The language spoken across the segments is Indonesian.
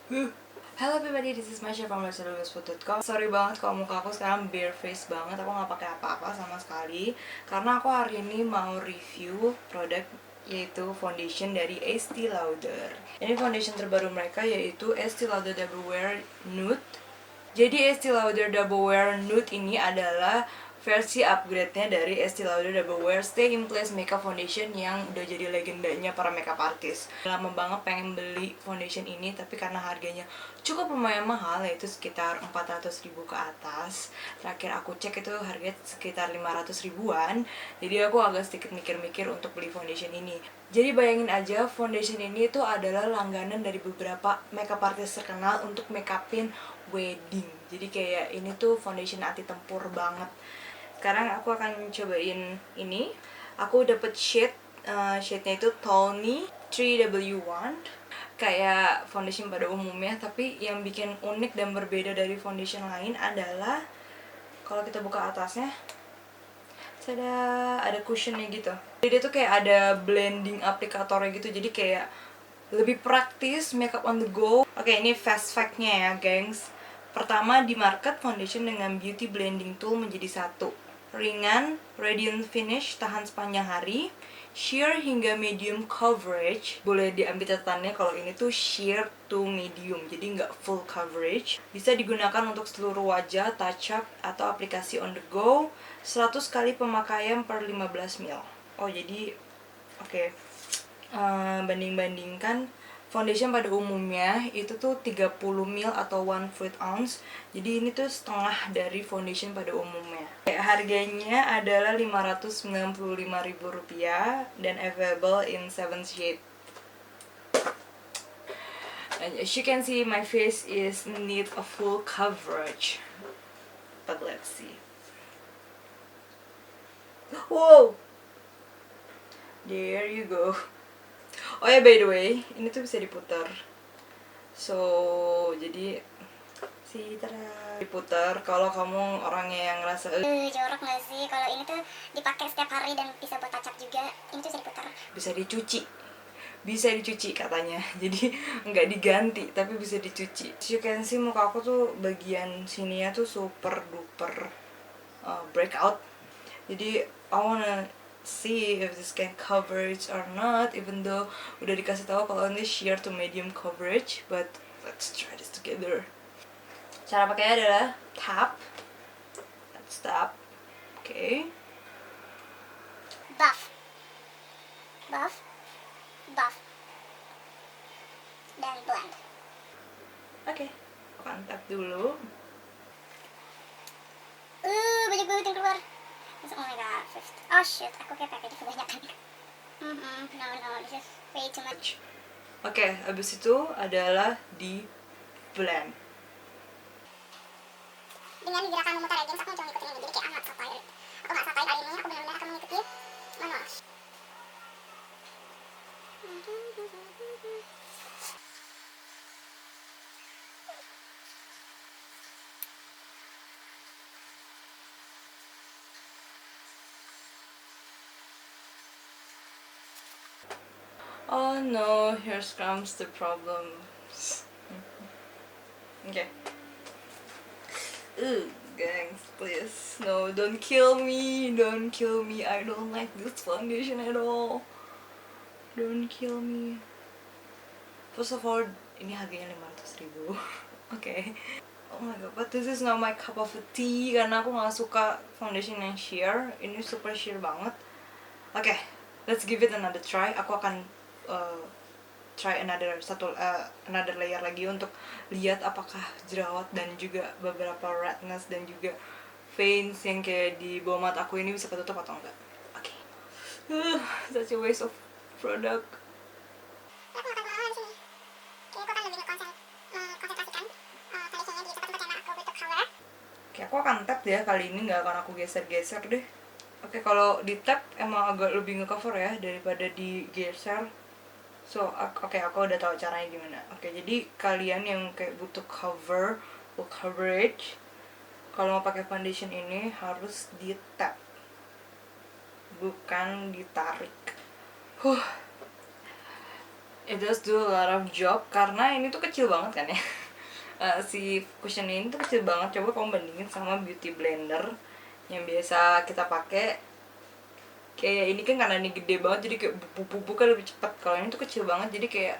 Hello everybody, this is Masha from LetsDoWithFood.com. Sorry banget kalau muka aku sekarang bare face banget. Aku nggak pakai apa-apa sama sekali karena aku hari ini mau review produk yaitu foundation dari Estee Lauder. Ini foundation terbaru mereka yaitu Estee Lauder Double Wear Nude. Jadi Estee Lauder Double Wear Nude ini adalah versi upgrade-nya dari Estee Lauder Double Wear Stay in Place Makeup Foundation yang udah jadi legendanya para makeup artist. Lama banget pengen beli foundation ini, tapi karena harganya cukup lumayan mahal, yaitu sekitar 400.000 ke atas. Terakhir aku cek itu harganya sekitar 500 ribuan. Jadi aku agak sedikit mikir-mikir untuk beli foundation ini. Jadi bayangin aja, foundation ini tuh adalah langganan dari beberapa makeup artist terkenal untuk makeupin wedding. Jadi kayak ini tuh foundation anti tempur banget. Sekarang aku akan cobain ini. Aku dapet shade-nya itu Tawny 3W1. Kayak foundation pada umumnya, tapi yang bikin unik dan berbeda dari foundation lain adalah kalau kita buka atasnya, ada cushionnya gitu. Jadi dia tuh kayak ada blending aplikatornya gitu, jadi kayak lebih praktis, makeup on the go. Oke, ini fast fact-nya ya, gengs. Pertama, di market foundation dengan beauty blending tool menjadi satu. Ringan, radiant finish, tahan sepanjang hari, sheer hingga medium coverage. Boleh diambil catatannya kalau ini tuh sheer to medium, jadi nggak full coverage. Bisa digunakan untuk seluruh wajah, touch up, atau aplikasi on the go. 100 kali pemakaian per 15 ml. Oh, jadi oke. Banding-bandingkan foundation pada umumnya itu tuh 30 ml atau 1 fluid ounce. Jadi ini tuh setengah dari foundation pada umumnya. Harganya adalah Rp595.000 dan available in 7 shade. And as you can see, my face is need a full coverage. But let's see. Wow! There you go. Oh ya, by the way, ini tuh bisa diputar. So, jadi diputar kalau kamu orangnya yang ngerasa jorok nggak sih kalau ini tuh dipakai setiap hari dan bisa buat touch up juga. Ini tuh bisa diputar. Bisa dicuci katanya. Jadi nggak diganti tapi bisa dicuci. You can see muka aku tuh bagian sininya tuh super duper breakout. Jadi I wanna see if this can coverage or not, even though udah dikasih tahu kalau ini sheer to medium coverage, but let's try this together. Cara pakainya adalah tap. Let's tap. Okay. Buff, dan blend. Okay. Akan tap dulu. Banyak banget yang keluar. Oh my god, oh shit, aku kayak pakai kebanyakan. No, this is way too much. Oke, abis itu adalah di blend. Dengan gerakan memutar ya, aku cuma ngikutin ini, jadi kayak amat satai. Aku gak satai kali ini, aku benar-benar akan mengikuti manual. Oh no, here comes the problem. Okay. Gangs, please. No, don't kill me. I don't like this foundation at all. Don't kill me. First of all, ini harganya 500.000. Okay. Oh my god, but this is not my cup of tea karena aku gak suka foundation yang sheer. Ini super sheer banget. Okay, let's give it another try. Aku akan try another layer lagi untuk lihat apakah jerawat dan juga beberapa redness dan juga veins yang kayak di bawah mata aku ini bisa ketutup atau enggak. Oke. Such a waste of product. Aku gak akan kemana-mana di sini. Kayaknya aku akan lebih konsentrasikan foundationnya di tempat-tempat yang aku butuh color. Oke, aku akan tap ya kali ini, nggak akan aku geser-geser deh. Oke, kalau di tap emang agak lebih ngecover ya daripada digeser. So, oke, aku udah tahu caranya gimana. Oke, jadi kalian yang kayak butuh full coverage, kalau mau pakai foundation ini harus di tap, bukan ditarik. it does do a lot of job karena ini tuh kecil banget kan ya. Si cushion ini tuh kecil banget. Coba kamu bandingin sama beauty blender yang biasa kita pakai. Kayak ini kan karena ini gede banget jadi kayak bubuk-bubuk kan lebih cepat. Kalau ini tuh kecil banget jadi kayak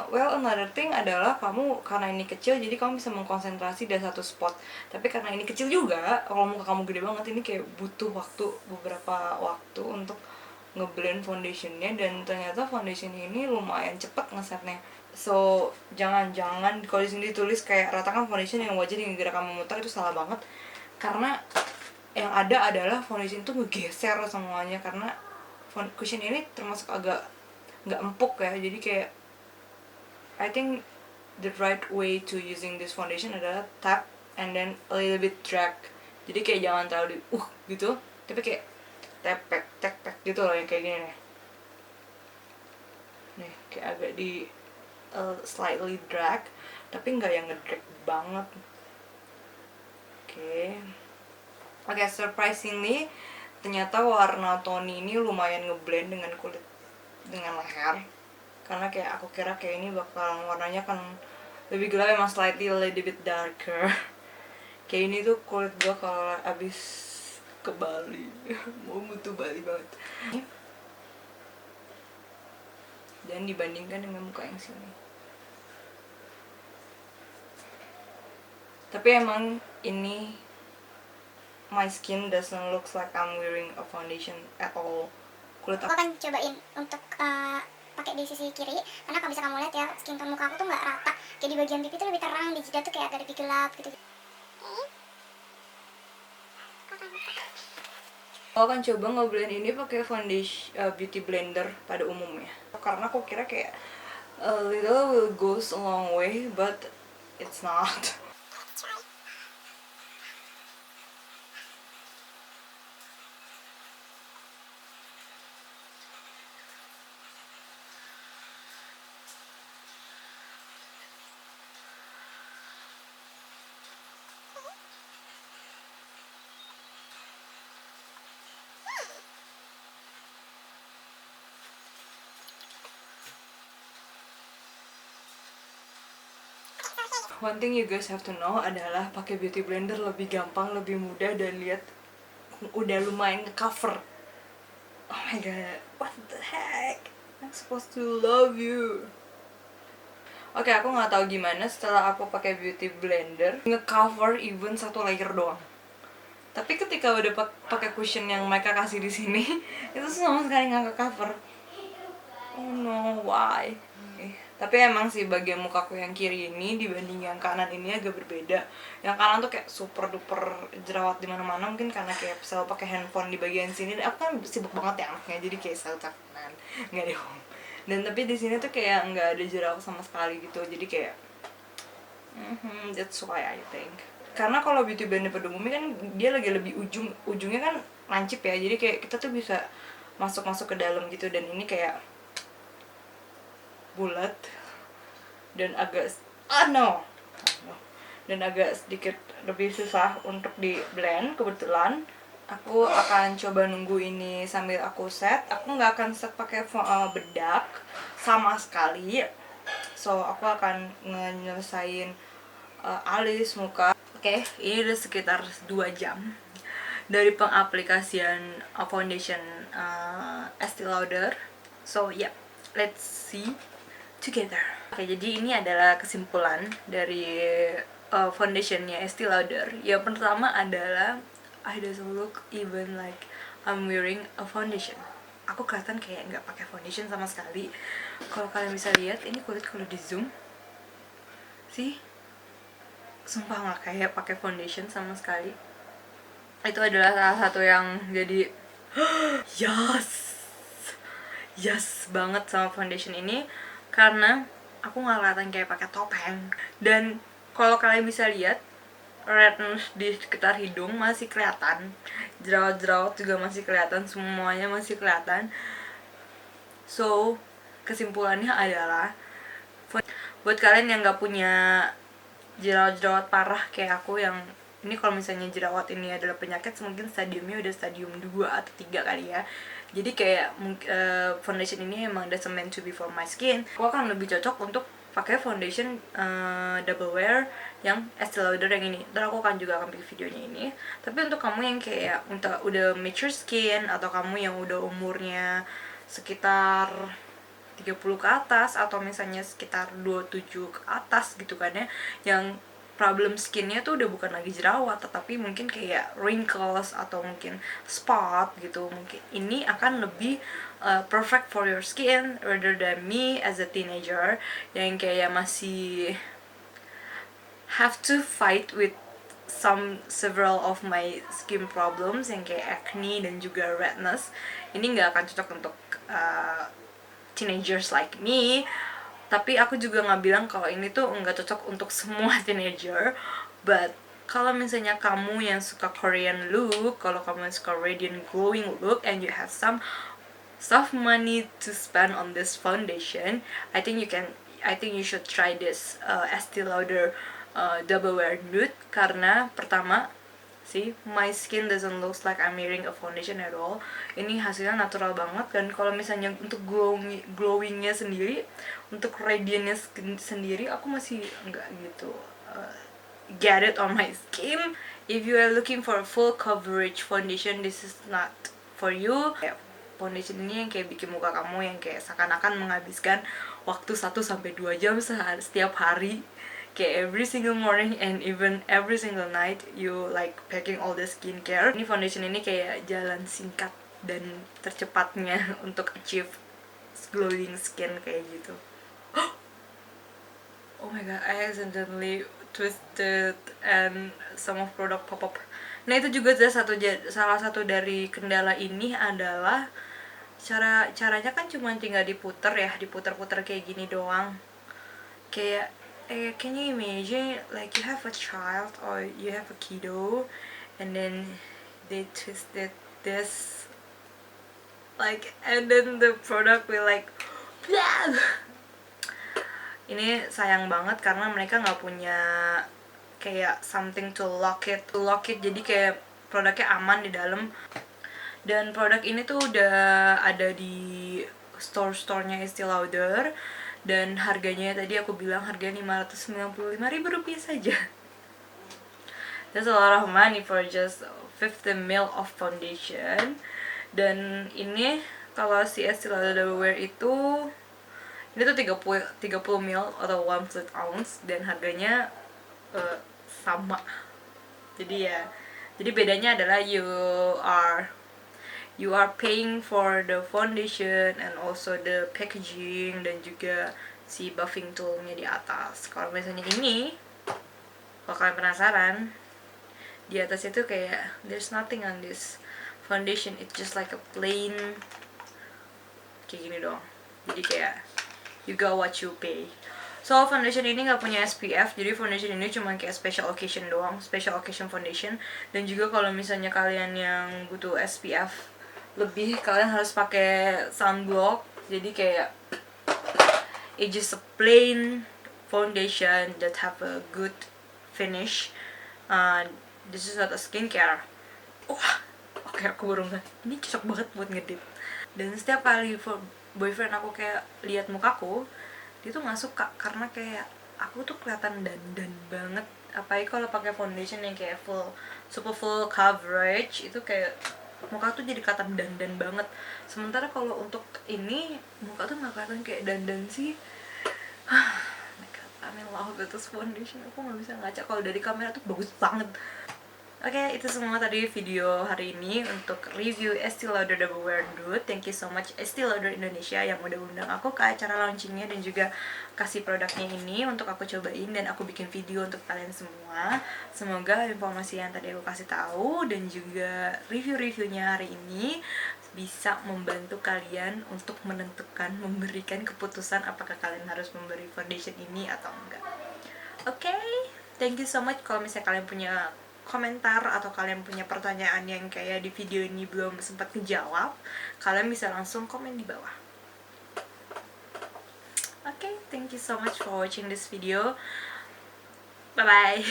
well, another thing adalah kamu karena ini kecil jadi kamu bisa mengkonsentrasi dari satu spot. Tapi karena ini kecil juga, kalau muka kamu gede banget ini kayak butuh beberapa waktu untuk ngeblend foundationnya, dan ternyata foundation ini lumayan cepet ngesetnya. So jangan kalau di sini ditulis kayak ratakan foundation yang wajib dengan gerakan memutar, itu salah banget. Karena yang ada adalah foundation tuh ngegeser semuanya karena cushion ini termasuk agak nggak empuk ya, jadi kayak I think the right way to using this foundation adalah tap and then a little bit drag. Jadi kayak jangan terlalu gitu, tapi kayak tap gitu loh, yang kayak gini nih. Nih, kayak agak di slightly drag, tapi nggak yang ngedrag banget. Oke, surprisingly ternyata warna Tony ini lumayan ngeblend dengan kulit, dengan leher. Karena kayak aku kira kayak ini bakalan warnanya kan lebih gelap, emang slightly a little bit darker. Kayak ini tuh kulit gue kalau abis ke Bali mau mutu Bali banget. Dan dibandingkan dengan muka yang sini, tapi emang ini my skin doesn't look like I'm wearing a foundation at all. Kulit Aku akan cobain untuk pakai di sisi kiri, karena kalau bisa kamu lihat ya, skin tone muka aku tuh nggak rata. Kayak di bagian pipi tuh lebih terang, di jidat tuh kayak agak lebih gelap gitu. Aku akan coba ngeblend ini pakai foundation beauty blender pada umumnya. Karena aku kira kayak a little will goes a long way, but it's not. One thing you guys have to know adalah pakai beauty blender lebih gampang, lebih mudah, dan lihat udah lumayan nge-cover. Oh my god, what the heck? I'm supposed to love you. Oke, aku nggak tahu gimana setelah aku pakai beauty blender nge-cover even satu layer doang. Tapi ketika udah pakai cushion yang mereka kasih di sini, itu sama sekali nggak ke-cover. Oh no, why? Tapi emang sih bagian mukaku yang kiri ini dibanding yang kanan ini agak berbeda. Yang kanan tuh kayak super duper jerawat di mana-mana, mungkin karena kayak selalu pakai handphone di bagian sini. Aku kan sibuk banget ya anaknya, jadi kayak selalu kanan, nggak deh. Dan tapi di sini tuh kayak nggak ada jerawat sama sekali gitu, jadi kayak that's why I think. Karena kalau beauty blender pada umumnya kan dia lagi lebih ujungnya kan lancip ya, jadi kayak kita tuh bisa masuk ke dalam gitu, dan ini kayak bulat dan agak dan agak sedikit lebih susah untuk di blend. Kebetulan aku akan coba nunggu ini sambil aku set. Aku nggak akan set pakai bedak sama sekali, so aku akan nyelesain alis, muka. Oke, ini udah sekitar 2 jam dari pengaplikasian foundation Estee Lauder. So yeah, let's see together. Oke, jadi ini adalah kesimpulan dari foundationnya Estee Lauder. Yang pertama adalah I doesn't look even like I'm wearing a foundation. Aku kelihatan kayak nggak pakai foundation sama sekali. Kalau kalian bisa lihat, ini kulit kalau di zoom, sih, sumpah nggak kayak pakai foundation sama sekali. Itu adalah salah satu yang jadi yes banget sama foundation ini, karena aku nggak kelihatan kayak pakai topeng. Dan kalau kalian bisa lihat, redness di sekitar hidung masih kelihatan, jerawat juga masih kelihatan, semuanya masih kelihatan. So kesimpulannya adalah buat kalian yang nggak punya jerawat parah kayak aku, yang ini kalau misalnya jerawat ini adalah penyakit, mungkin stadiumnya udah stadium 2 atau 3 kali ya, Jadi kayak foundation ini emang doesn't meant to be for my skin. Aku akan lebih cocok untuk pakai foundation double wear yang Estee Lauder yang ini. Ntar aku juga akan bikin videonya ini. Tapi untuk kamu yang kayak udah mature skin, atau kamu yang udah umurnya sekitar 30 ke atas, atau misalnya sekitar 27 ke atas gitu kan ya, yang problem skinnya tuh udah bukan lagi jerawat, tetapi mungkin kayak wrinkles atau mungkin spot gitu, mungkin ini akan lebih perfect for your skin rather than me as a teenager yang kayak masih have to fight with several of my skin problems yang kayak acne dan juga redness. Ini nggak akan cocok untuk teenagers like me. Tapi aku juga nggak bilang kalau ini tuh nggak cocok untuk semua teenager. But kalau misalnya kamu yang suka Korean look, kalau kamu yang suka radiant glowing look, and you have some money to spend on this foundation, I think you should try this Estee Lauder Double Wear Nude. Karena pertama, see, my skin doesn't look like I'm wearing a foundation at all. Ini hasilnya natural banget. Dan kalau misalnya untuk glowingnya sendiri, untuk radiantnya sendiri, aku masih nggak gitu get it on my skin. If you are looking for a full coverage foundation, this is not for you. Foundation ini yang kayak bikin muka kamu yang kayak seakan-akan menghabiskan waktu 1-2 jam setiap hari, kayak every single morning and even every single night you like packing all the skincare. Ini foundation ini kayak jalan singkat dan tercepatnya untuk achieve glowing skin kayak gitu. Oh my god, I accidentally twisted and some of product pop up. Nah itu juga salah satu dari kendala ini adalah caranya kan cuma tinggal diputer ya, diputer-puter kayak gini doang. Kayak can you imagine like you have a child or you have a kiddo and then they twisted this like, and then the product will like ini sayang banget karena mereka nggak punya kayak something to lock it, jadi kayak produknya aman di dalam. Dan produk ini tuh udah ada di store-nya Estee Lauder, dan harganya tadi aku bilang harganya Rp595.000 saja. That's a lot of money for just 50 ml of foundation. Dan ini kalau si Estee Lauder Wear itu ini tuh 30 ml atau 1 fluid ounce, dan harganya sama. Jadi bedanya adalah you are paying for the foundation and also the packaging dan juga si buffing toolnya di atas. Kalau misalnya ini, kalau kalian penasaran, di atas itu kayak there's nothing on this foundation, it's just like a plain kayak gini doang. Jadi kayak you got what you pay. So foundation ini nggak punya SPF, jadi foundation ini cuma kayak special occasion doang, special occasion foundation. Dan juga kalau misalnya kalian yang butuh SPF lebih, kalian harus pakai sunblock. Jadi kayak it's just a plain foundation that have a good finish. This is not a skincare. Wah, oke, aku baru nggak. Ini cocok banget buat ngedip. Dan setiap kali boyfriend aku kayak lihat mukaku, dia tuh nggak suka karena kayak aku tuh kelihatan dandan banget. Apalagi kalau pakai foundation yang kayak super full coverage, itu kayak muka tuh jadi kelihatan dandan banget. Sementara kalau untuk ini muka tuh nggak kelihatan kayak dandan sih. Oh my god, I'm in love with this foundation. Aku nggak bisa ngaca, kalau dari kamera tuh bagus banget. Oke, itu semua tadi video hari ini untuk review Estee Lauder Double Wear Nude. Thank you so much Estee Lauder Indonesia yang udah undang aku ke acara launchingnya dan juga kasih produknya ini untuk aku cobain dan aku bikin video untuk kalian semua. Semoga informasi yang tadi aku kasih tahu dan juga review-reviewnya hari ini bisa membantu kalian untuk menentukan, memberikan keputusan apakah kalian harus memberi foundation ini atau enggak. Oke, thank you so much. Kalau misalnya kalian punya komentar atau kalian punya pertanyaan yang kayak di video ini belum sempat kejawab, kalian bisa langsung komen di bawah. Okay, thank you so much for watching this video. Bye bye.